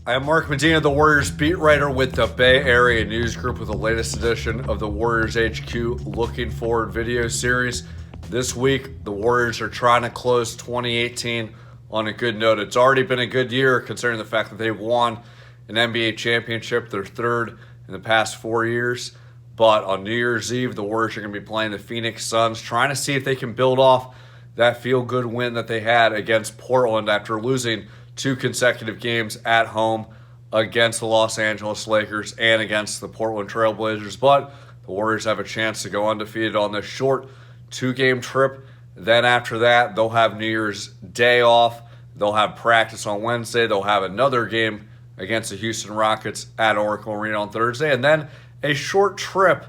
I am Mark Medina, the Warriors beat writer with the Bay Area News Group with the latest edition of the Warriors HQ Looking Forward video series. This week, the Warriors are trying to close 2018 on a good note. It's already been a good year considering the fact that they've won an NBA championship, their third in the past 4 years. But on New Year's Eve, the Warriors are going to be playing the Phoenix Suns, trying to see if they can build off that feel-good win that they had against Portland after losing 2 consecutive games at home against the Los Angeles Lakers and against the Portland Trail Blazers. But the Warriors have a chance to go undefeated on this short 2-game trip. Then after that, they'll have New Year's Day off. They'll have practice on Wednesday. They'll have another game against the Houston Rockets at Oracle Arena on Thursday. And then a short trip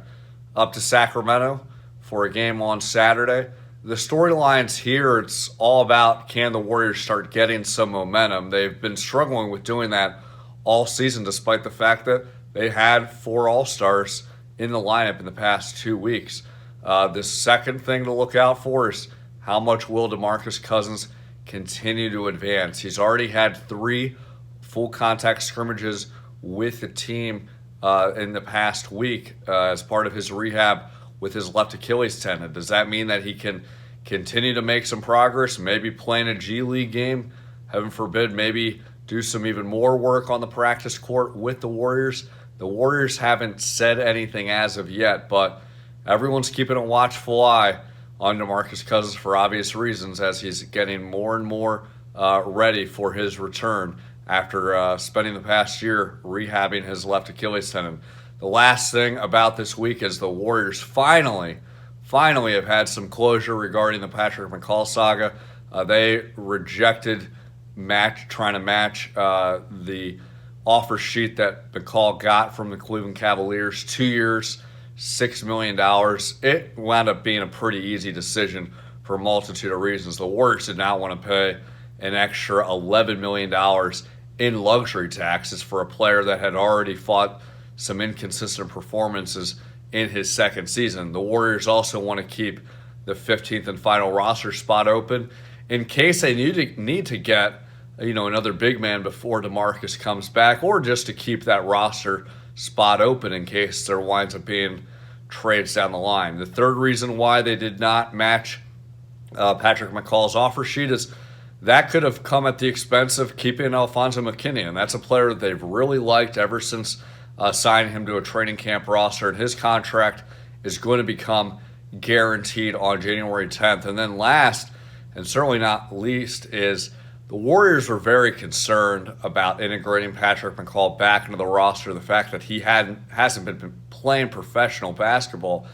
up to Sacramento for a game on Saturday. The storylines here, it's all about can the Warriors start getting some momentum. They've been struggling with doing that all season despite the fact that they had 4 All-Stars in the lineup in the past 2 weeks. The second thing to look out for is how much will DeMarcus Cousins continue to advance. He's already had 3 full contact scrimmages with the team in the past week as part of his rehab with his left Achilles tendon. Does that mean that he can continue to make some progress, maybe play in a G League game, heaven forbid, maybe do some even more work on the practice court with the Warriors? The Warriors haven't said anything as of yet, but everyone's keeping a watchful eye on DeMarcus Cousins for obvious reasons as he's getting more and more ready for his return after spending the past year rehabbing his left Achilles tendon. The last thing about this week is the Warriors finally have had some closure regarding the Patrick McCaw saga. They rejected trying to match the offer sheet that McCaw got from the Cleveland Cavaliers, 2 years, $6 million. It wound up being a pretty easy decision for a multitude of reasons. The Warriors did not want to pay an extra $11 million in luxury taxes for a player that had already fought some inconsistent performances in his second season. The Warriors also want to keep the 15th and final roster spot open in case they need to get another big man before DeMarcus comes back, or just to keep that roster spot open in case there winds up being trades down the line. The third reason why they did not match Patrick McCaw's offer sheet is that could have come at the expense of keeping Alfonso McKinnie, and that's a player that they've really liked ever since signing him to a training camp roster, and his contract is going to become guaranteed on January 10th. And then last, and certainly not least, is the Warriors were very concerned about integrating Patrick McCaw back into the roster. The fact that he hasn't been playing professional basketball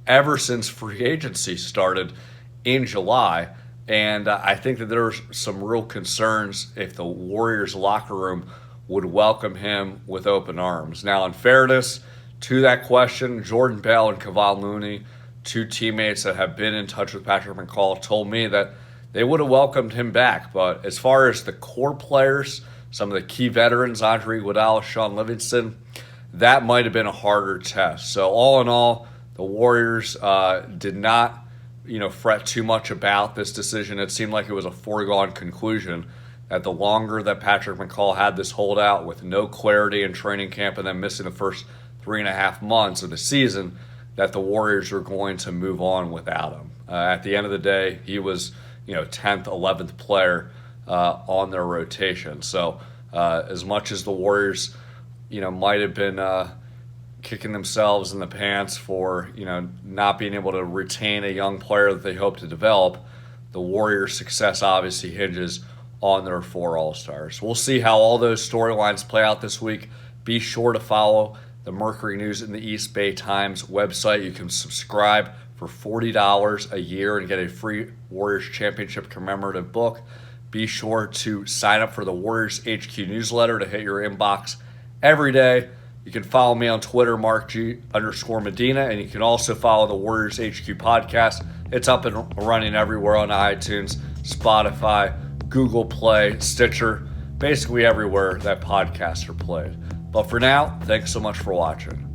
ever since free agency started in July. And I think that there's some real concerns if the Warriors locker room would welcome him with open arms. Now, in fairness to that question, Jordan Bell and Kevon Looney, 2 teammates that have been in touch with Patrick McCaw, told me that they would have welcomed him back. But as far as the core players, some of the key veterans, Andre Iguodala, Sean Livingston, that might have been a harder test. So all in all, the Warriors did not fret too much about this decision. It seemed like it was a foregone conclusion that the longer that Patrick McCaw had this holdout with no clarity in training camp and then missing the first 3.5 months of the season, that the Warriors were going to move on without him. At the end of the day, he was 10th, 11th player on their rotation. So as much as the Warriors might have been kicking themselves in the pants for not being able to retain a young player that they hope to develop, the Warriors' success obviously hinges on their 4 All-Stars. We'll see how all those storylines play out this week. Be sure to follow the Mercury News and the EastBayTimes website. You can subscribe for $40 a year and get a free Warriors Championship commemorative book. Be sure to sign up for the Warriors HQ newsletter to hit your inbox every day. You can follow me on Twitter, @MarkG_Medina, and you can also follow the Warriors HQ podcast. It's up and running everywhere on iTunes, Spotify, Google Play, Stitcher, basically everywhere that podcasts are played. But for now, thanks so much for watching.